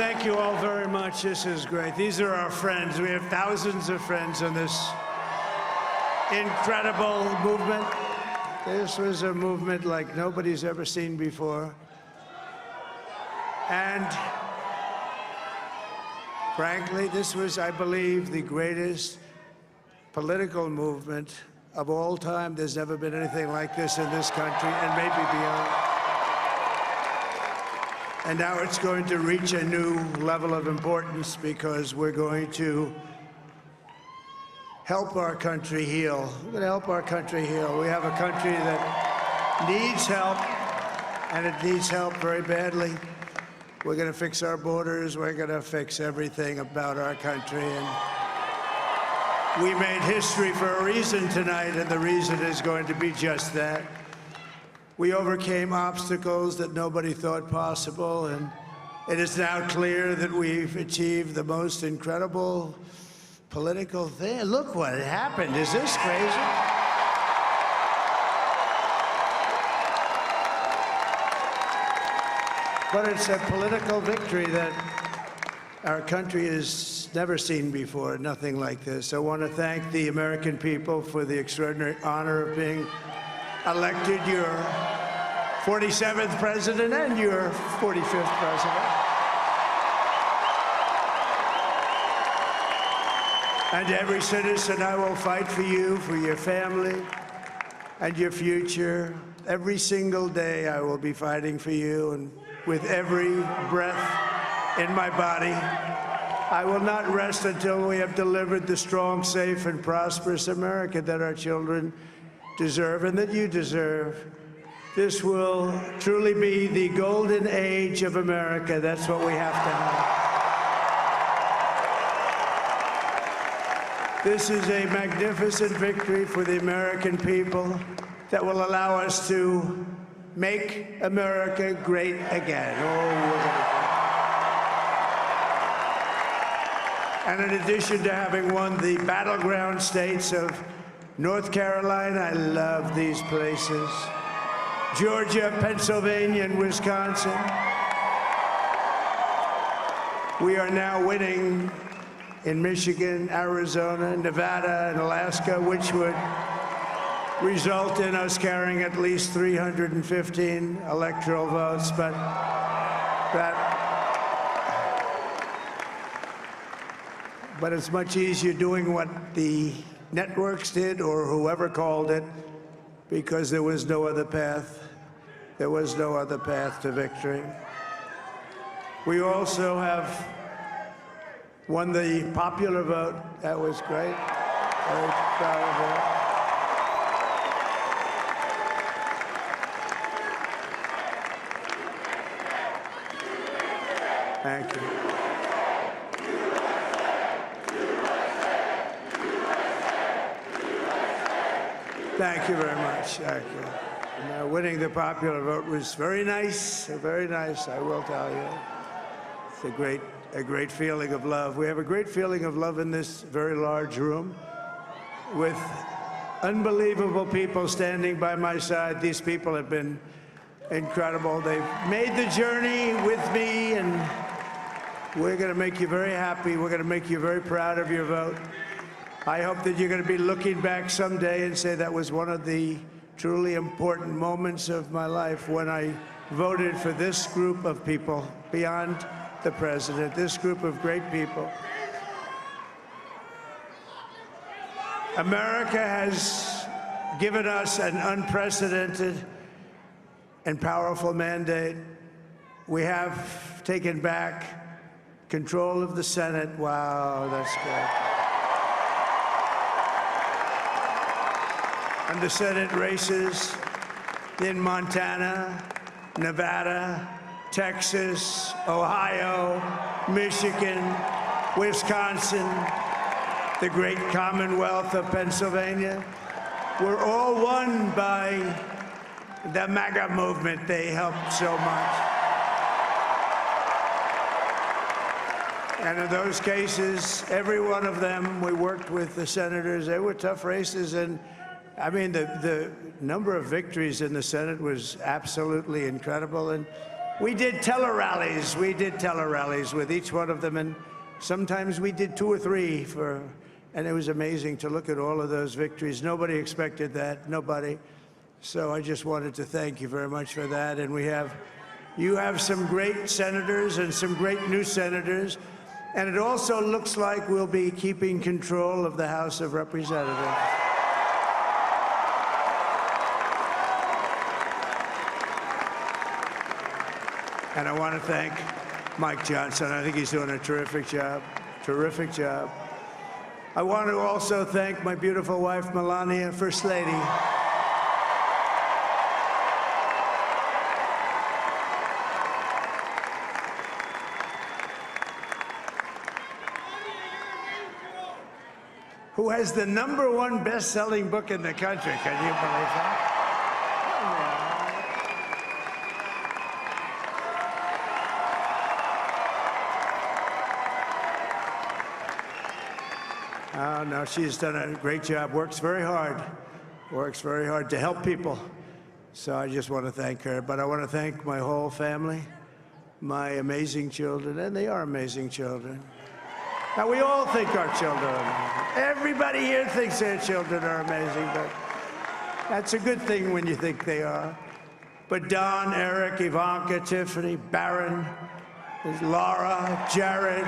thank you all very much. This is great. These are our friends. We have thousands of friends in this incredible movement. This was a movement like nobody's ever seen before. And frankly, this was, I believe, the greatest political movement of all time. There's never been anything like this in this country, and maybe beyond. And now it's going to reach a new level of importance because we're going to help our country heal. We're going to help our country heal. We have a country that needs help, and it needs help very badly. We're going to fix our borders. We're going to fix everything about our country. And we made history for a reason tonight, and the reason is going to be just that. We overcame obstacles that nobody thought possible, and it is now clear that we've achieved the most incredible political thing. Look what happened. Is this crazy? But it's a political victory that our country has never seen before, nothing like this. I want to thank the American people for the extraordinary honor of being elected your 47th president and your 45th president. And to every citizen, I will fight for you, for your family, and your future. Every single day, I will be fighting for you, and with every breath in my body, I will not rest until we have delivered the strong, safe, and prosperous America that our children deserve and that you deserve. This will truly be the golden age of America. That's what we have to have. This is a magnificent victory for the American people that will allow us to make America great again. And in addition to having won the battleground states of North Carolina, I love these places, Georgia, Pennsylvania, and Wisconsin, we are now winning in Michigan, Arizona, Nevada, and Alaska, which would result in us carrying at least 315 electoral votes. But it's much easier doing what the networks did or whoever called it, because there was no other path. There was no other path to victory. We also have won the popular vote. That was great. Very proud of that. Thank you. Thank you very much. Thank you. And, winning the popular vote was very nice, I will tell you. It's a great feeling of love. We have a great feeling of love in this very large room with unbelievable people standing by my side. These people have been incredible. They've made the journey with me, and we're going to make you very happy. We're going to make you very proud of your vote. I hope that you're going to be looking back someday and say that was one of the truly important moments of my life when I voted for this group of people beyond the president, this group of great people. America has given us an unprecedented and powerful mandate. We have taken back control of the Senate. Wow, that's great. And the Senate races in Montana, Nevada, Texas, Ohio, Michigan, Wisconsin, the great Commonwealth of Pennsylvania, were all won by the MAGA movement. They helped so much. And in those cases, every one of them, we worked with the senators. They were tough races, and I mean, the number of victories in the Senate was absolutely incredible. And We did tele-rallies. We did tele-rallies with each one of them, and sometimes we did 2 or 3 and it was amazing to look at all of those victories. Nobody expected that, nobody. So I just wanted to thank you very much for that. And you have some great senators and some great new senators. And it also looks like we'll be keeping control of the House of Representatives. And I want to thank Mike Johnson. I think he's doing a terrific job. Terrific job. I want to also thank my beautiful wife, Melania, First Lady. Who has the #1 best-selling book in the country. Can you believe that? Oh, no, she's done a great job, works very hard to help people. So I just want to thank her. But I want to thank my whole family, my amazing children, and they are amazing children. Now, we all think our children are amazing. Everybody here thinks their children are amazing, but that's a good thing when you think they are. But Don, Eric, Ivanka, Tiffany, Barron, Laura, Jared,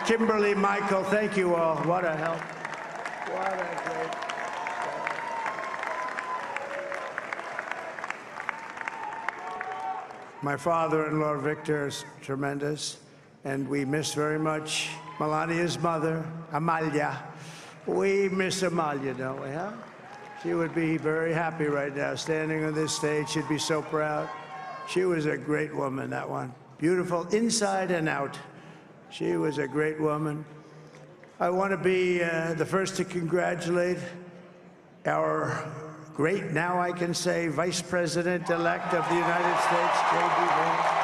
Kimberly, Michael, thank you all. What a help. What a great help. My father-in-law, Victor, is tremendous, and we miss very much Melania's mother, Amalia. We miss Amalia, don't we, huh? She would be very happy right now, standing on this stage. She'd be so proud. She was a great woman, that one. Beautiful inside and out. She was a great woman. I want to be the first to congratulate our great, now I can say, Vice President-elect of the United States, J.D. Vance.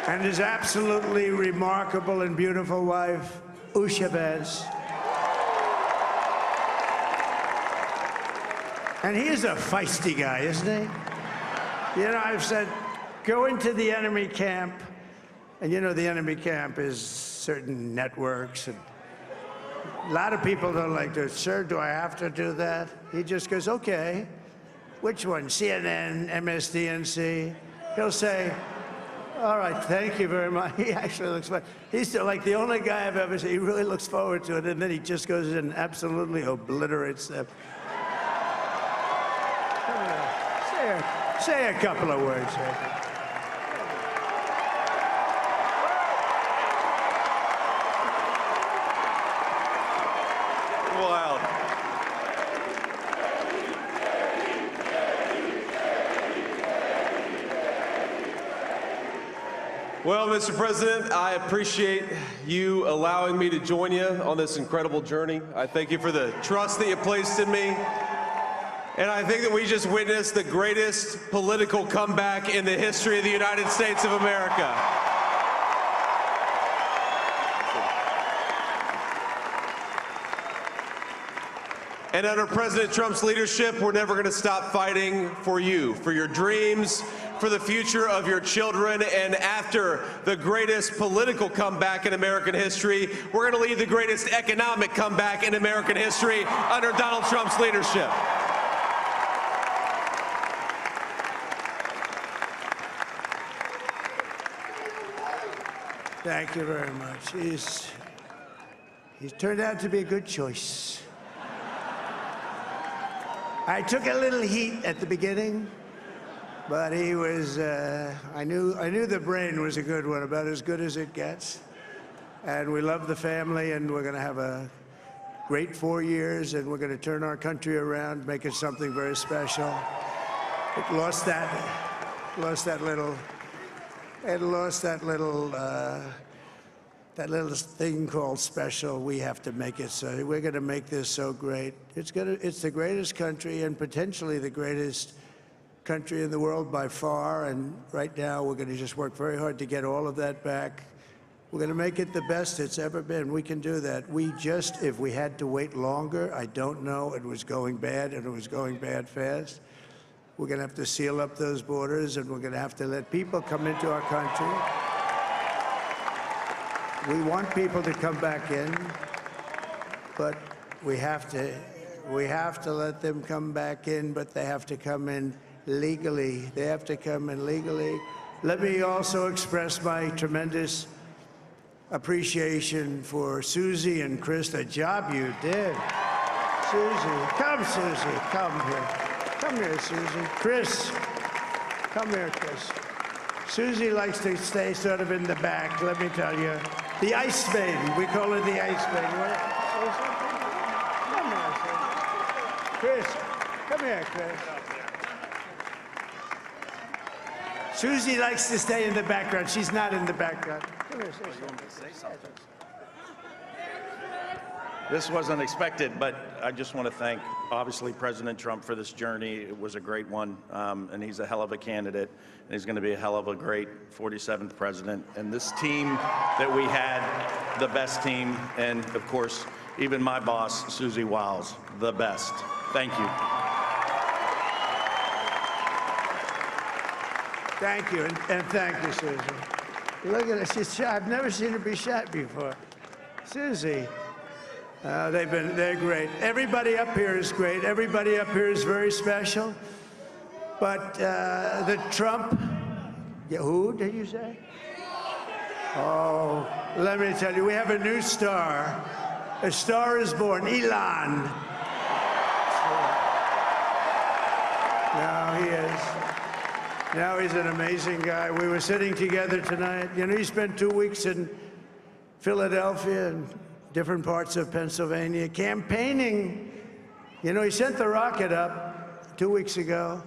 And his absolutely remarkable and beautiful wife, Usha Vance. And he is a feisty guy, isn't he? You know, I've said, go into the enemy camp, and you know the enemy camp is certain networks, and a lot of people don't like to, sir, do I have to do that? He just goes, okay, which one, CNN, MSDNC? He'll say, all right, thank you very much. He actually looks fun. He's like the only guy I've ever seen. He really looks forward to it, and then he just goes in and absolutely obliterates them. Say a couple of words. Wild. Well, Mr. President, I appreciate you allowing me to join you on this incredible journey. I thank you for the trust that you placed in me. And I think that we just witnessed the greatest political comeback in the history of the United States of America. And under President Trump's leadership, we're never going to stop fighting for you, for your dreams, for the future of your children. And after the greatest political comeback in American history, we're going to lead the greatest economic comeback in American history under Donald Trump's leadership. Thank you very much. He's turned out to be a good choice. I took a little heat at the beginning, but he was, I knew the brain was a good one, about as good as it gets. And we love the family, and we're going to have a great 4 years, and we're going to turn our country around, make it something very special. It lost that little thing called special. We have to make it so. We're going to make this so great. It's the greatest country and potentially the greatest country in the world by far, and right now we're going to just work very hard to get all of that back. We're going to make it the best it's ever been. We can do that. If we had to wait longer, I don't know. It was going bad, and it was going bad fast. We're going to have to seal up those borders, and we're going to have to let people come into our country. We want people to come back in, but we have to let them come back in, but they have to come in legally. They have to come in legally. Let me also express my tremendous appreciation for Susie and Chris, the job you did. Susie, come here. Come here, Susie. Chris, come here, Chris. Susie likes to stay sort of in the back, let me tell you. The Ice Maiden, we call her the Ice Maiden. You wanna say something? Come here, Chris. Come here, Chris. Susie likes to stay in the background. She's not in the background. Come here, say something. This wasn't expected, but I just want to thank, obviously, President Trump for this journey. It was a great one, and he's a hell of a candidate, and he's going to be a hell of a great 47th president. And this team that we had, the best team, and, of course, even my boss, Susie Wiles, the best. Thank you. Thank you, and thank you, Susie. Look at her, she's shy. I've never seen her be shy before. Susie. They're great. Everybody up here is great. Everybody up here is very special. But the Trump, who did you say? Oh, let me tell you, we have a new star. A star is born, Elon. Now he is. Now he's an amazing guy. We were sitting together tonight. You know, he spent 2 weeks in Philadelphia and different parts of Pennsylvania, campaigning. You know, he sent the rocket up 2 weeks ago,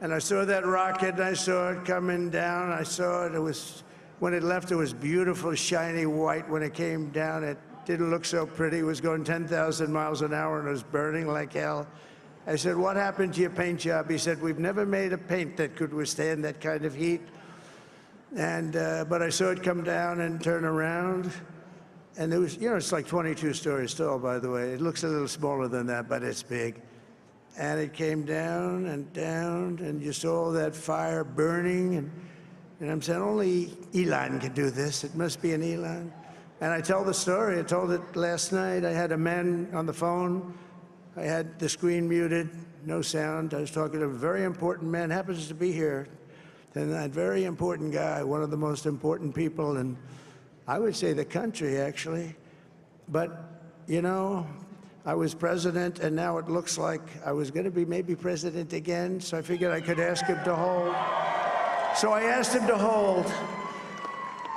and I saw that rocket, and I saw it coming down. I saw it. It was, when it left, it was beautiful, shiny white. When it came down, it didn't look so pretty. It was going 10,000 miles an hour, and it was burning like hell. I said, what happened to your paint job? He said, we've never made a paint that could withstand that kind of heat. And, but I saw it come down and turn around. And there was, you know, it's like 22 stories tall, by the way. It looks a little smaller than that, but it's big. And it came down, and you saw all that fire burning. And I'm saying, only Elon can do this. It must be an Elon. And I tell the story. I told it last night. I had a man on the phone. I had the screen muted, no sound. I was talking to a very important man, happens to be here. And that very important guy, one of the most important people in, I would say, the country, actually. But, you know, I was president, and now it looks like I was going to be maybe president again, so I figured I could ask him to hold. So I asked him to hold.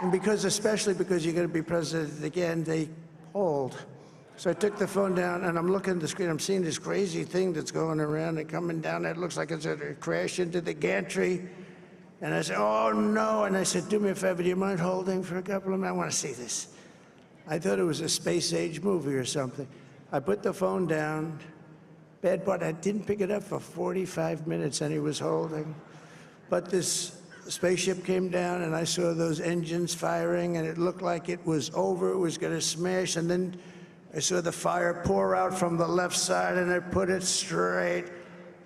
And especially because you're going to be president again, they hold. So I took the phone down, and I'm looking at the screen. I'm seeing this crazy thing that's going around and coming down. It looks like it's going to crash into the gantry. And I said, oh, no. And I said, do me a favor, do you mind holding for a couple of minutes? I want to see this. I thought it was a space-age movie or something. I put the phone down. Bad part, I didn't pick it up for 45 minutes, and he was holding. But this spaceship came down, and I saw those engines firing, and it looked like it was over. It was going to smash. And then I saw the fire pour out from the left side, and I put it straight.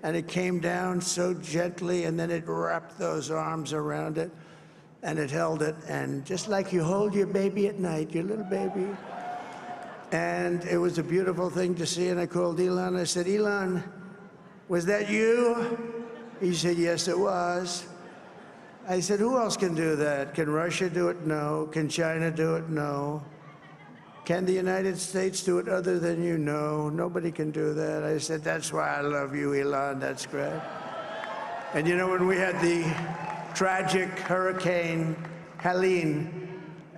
And it came down so gently, and then it wrapped those arms around it, and it held it. And just like you hold your baby at night, your little baby. And it was a beautiful thing to see. And I called Elon. I said, Elon, was that you? He said, yes, it was. I said, who else can do that? Can Russia do it? No. Can China do it? No. Can the United States do it other than you? No, nobody can do that. I said, that's why I love you, Elon. That's great. And you know, when we had the tragic Hurricane Helene,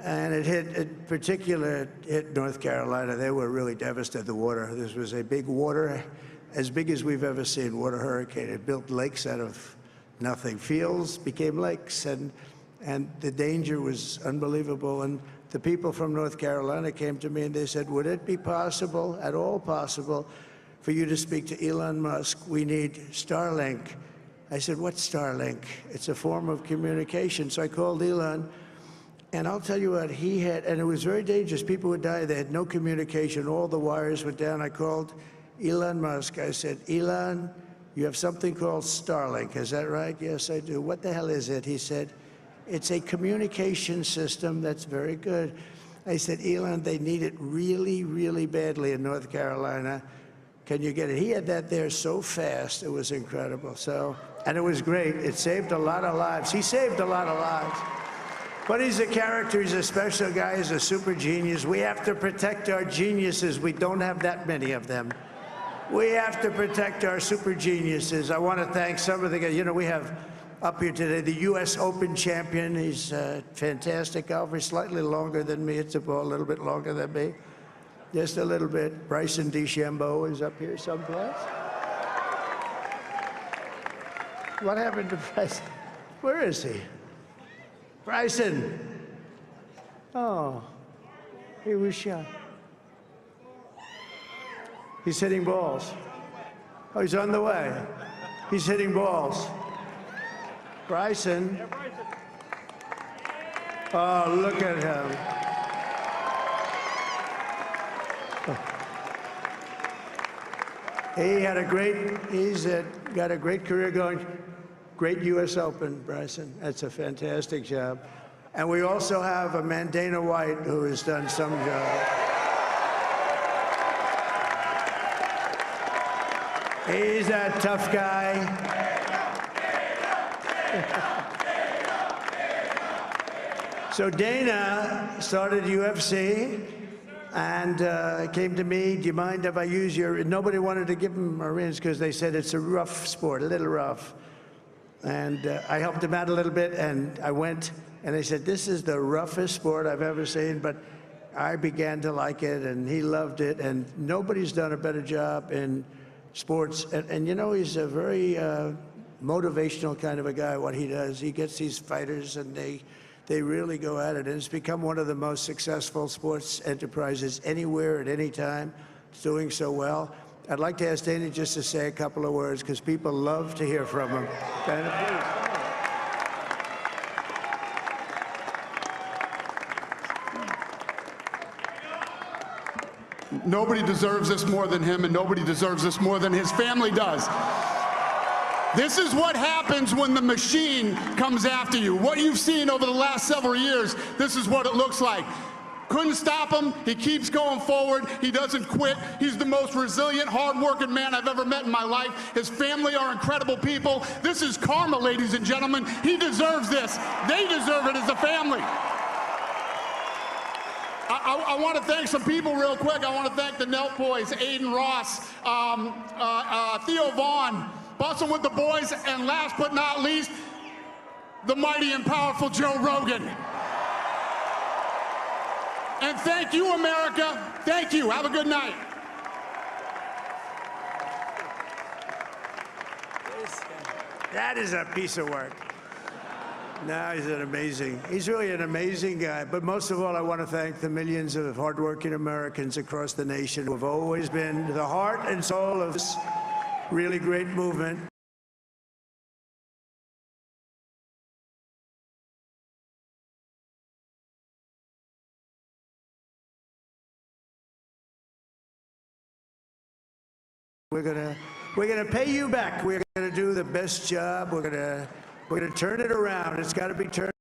and it hit North Carolina, they were really devastated, the water. This was a big water, as big as we've ever seen, water hurricane. It built lakes out of nothing. Fields became lakes, and the danger was unbelievable. And the people from North Carolina came to me and they said, would it be possible, at all possible, for you to speak to Elon Musk? We need Starlink. I said, what's Starlink? It's a form of communication. So I called Elon, and I'll tell you what, he had, and it was very dangerous. People would die. They had no communication. All the wires went down. I called Elon Musk. I said, Elon, you have something called Starlink. Is that right? Yes, I do. What the hell is it? He said, it's a communication system that's very good. I said, Elon, they need it really, really badly in North Carolina. Can you get it? He had that there so fast. It was incredible. So, and it was great. It saved a lot of lives. He saved a lot of lives. But he's a character. He's a special guy. He's a super genius. We have to protect our geniuses. We don't have that many of them. We have to protect our super geniuses. I want to thank some of the guys. You know, we have up here today the U.S. Open champion. He's a fantastic golfer. He's slightly longer than me. It's a little bit longer than me. Just a little bit. Bryson DeChambeau is up here someplace. What happened to Bryson? Where is he? Bryson. Oh, he was shot. He's hitting balls. Oh, he's on the way. He's hitting balls. Bryson. Oh, look at him. He had a great, got a great career going. Great U.S. Open, Bryson. That's a fantastic job. And we also have a man, Dana White, who has done some job. He's a tough guy. So Dana started UFC and came to me, do you mind if I use your, nobody wanted to give him Marines because they said it's a rough sport, a little rough. And I helped him out a little bit, and I went, and they said, this is the roughest sport I've ever seen, but I began to like it, and he loved it, and nobody's done a better job in sports. And you know, he's a very motivational kind of a guy, what he does. He gets these fighters, and they really go at it, and it's become one of the most successful sports enterprises anywhere at any time. It's doing so well. I'd like to ask Dana just to say a couple of words, because people love to hear from him. Dana, please. Nobody deserves this more than him, and nobody deserves this more than his family does. This is what happens when the machine comes after you. What you've seen over the last several years, this is what it looks like. Couldn't stop him. He keeps going forward. He doesn't quit. He's the most resilient, hard-working man I've ever met in my life. His family are incredible people. This is karma, ladies and gentlemen. He deserves this. They deserve it as a family. I want to thank some people real quick. I want to thank the Nelk boys, Aiden Ross, Theo Vaughn, Bustin' with the Boys, and last but not least, the mighty and powerful Joe Rogan. And thank you, America. Thank you. Have a good night. that is a piece of work. No, he's really an amazing guy. But most of all, I want to thank the millions of hardworking Americans across the nation who have always been the heart and soul of this really great movement. We're gonna pay you back. We're gonna do the best job. We're gonna turn it around. It's got to be turned.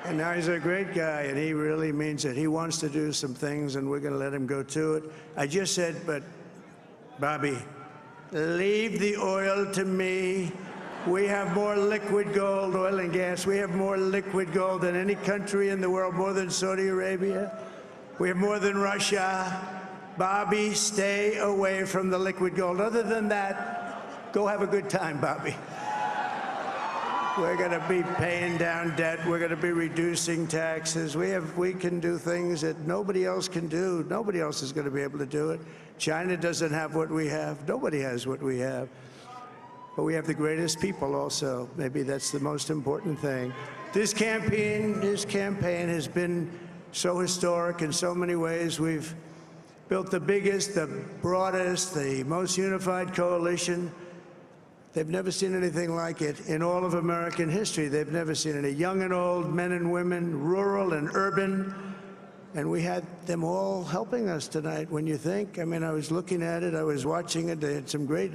And now he's a great guy, and he really means it. He wants to do some things, and we're going to let him go to it. I just said, but Bobby, leave the oil to me. We have more liquid gold, oil and gas. We have more liquid gold than any country in the world, more than Saudi Arabia. We have more than Russia. Bobby, stay away from the liquid gold. Other than that, go have a good time, Bobby. We're going to be paying down debt. We're going to be reducing taxes. We can do things that nobody else can do. Nobody else is going to be able to do it. China doesn't have what we have. Nobody has what we have. But we have the greatest people also. Maybe that's the most important thing. This campaign has been so historic in so many ways. We've built the biggest, the broadest, the most unified coalition. They've never seen anything like it in all of American history. They've never seen it. Young and old, men and women, rural and urban. And we had them all helping us tonight. When you think, I mean, I was looking at it, I was watching it. They had some great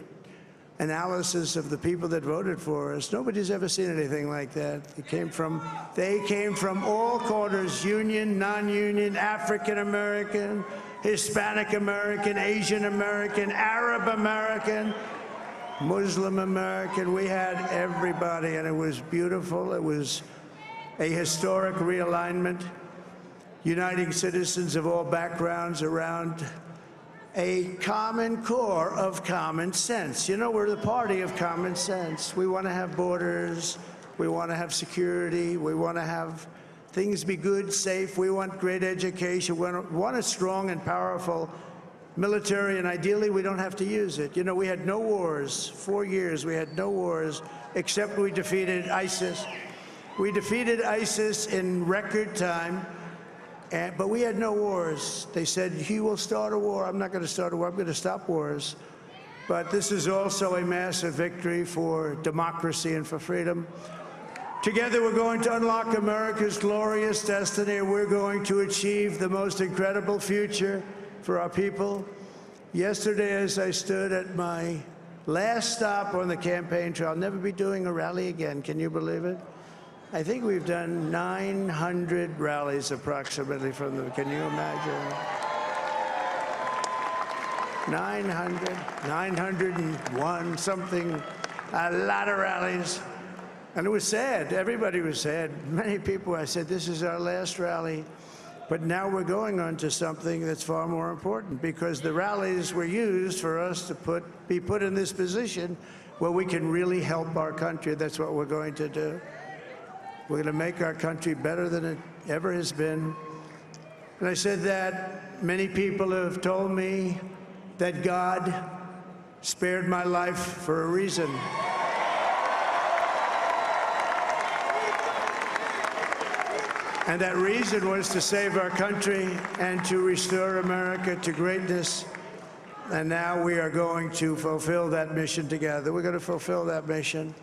analysis of the people that voted for us. Nobody's ever seen anything like that. They came from all corners, union, non-union, African American, Hispanic American, Asian American, Arab American, Muslim American. We had everybody, and it was beautiful. It was a historic realignment, uniting citizens of all backgrounds around a common core of common sense. You know, we're the party of common sense. We want to have borders. We want to have security. We want to have things be good, safe. We want great education. We want a strong and powerful military, and ideally, we don't have to use it. You know, we had no wars. 4 years, we had no wars, except we defeated ISIS. We defeated ISIS in record time. But we had no wars. They said, he will start a war. I'm not going to start a war. I'm going to stop wars. But this is also a massive victory for democracy and for freedom. Together, we're going to unlock America's glorious destiny. We're going to achieve the most incredible future for our people. Yesterday, as I stood at my last stop on the campaign trail, I'll never be doing a rally again. Can you believe it? I think we've done 900 rallies approximately from them. Can you imagine? 901, something, a lot of rallies. And it was sad. Everybody was sad. Many people, I said, this is our last rally. But now we're going on to something that's far more important, because the rallies were used for us to be put in this position where we can really help our country. That's what we're going to do. We're going to make our country better than it ever has been. And I said that many people have told me that God spared my life for a reason. And that reason was to save our country and to restore America to greatness. And now we are going to fulfill that mission together. We're going to fulfill that mission.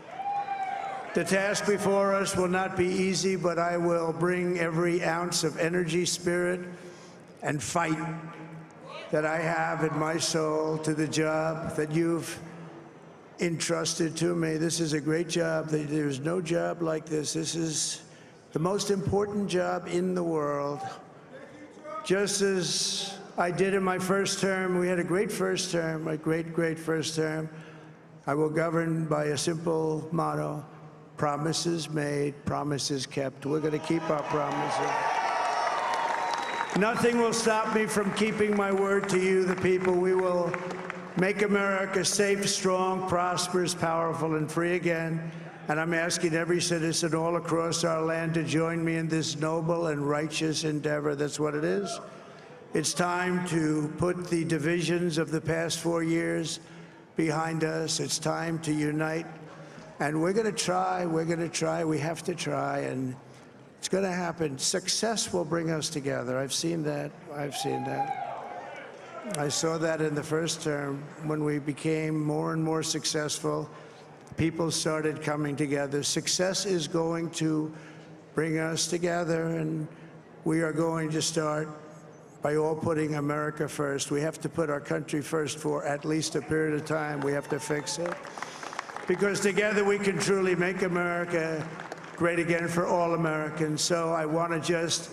The task before us will not be easy, but I will bring every ounce of energy, spirit, and fight that I have in my soul to the job that you've entrusted to me. This is a great job. There's no job like this. This is the most important job in the world. Just as I did in my first term, we had a great first term, a great, great first term. I will govern by a simple motto: promises made, promises kept. We're going to keep our promises. Nothing will stop me from keeping my word to you, the people. We will make America safe, strong, prosperous, powerful, and free again. And I'm asking every citizen all across our land to join me in this noble and righteous endeavor. That's what it is. It's time to put the divisions of the past 4 years behind us. It's time to unite. And we're going to try, we have to try, and it's going to happen. Success will bring us together. I've seen that. I saw that in the first term. When we became more and more successful, people started coming together. Success is going to bring us together, and we are going to start by all putting America first. We have to put our country first for at least a period of time. We have to fix it. Because together we can truly make America great again for all Americans. So I want to just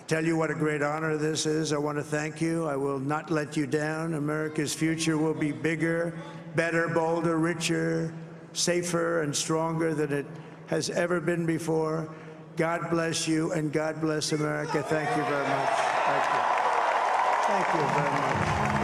tell you what a great honor this is. I want to thank you. I will not let you down. America's future will be bigger, better, bolder, richer, safer, and stronger than it has ever been before. God bless you, and God bless America. Thank you very much. Thank you. Thank you very much.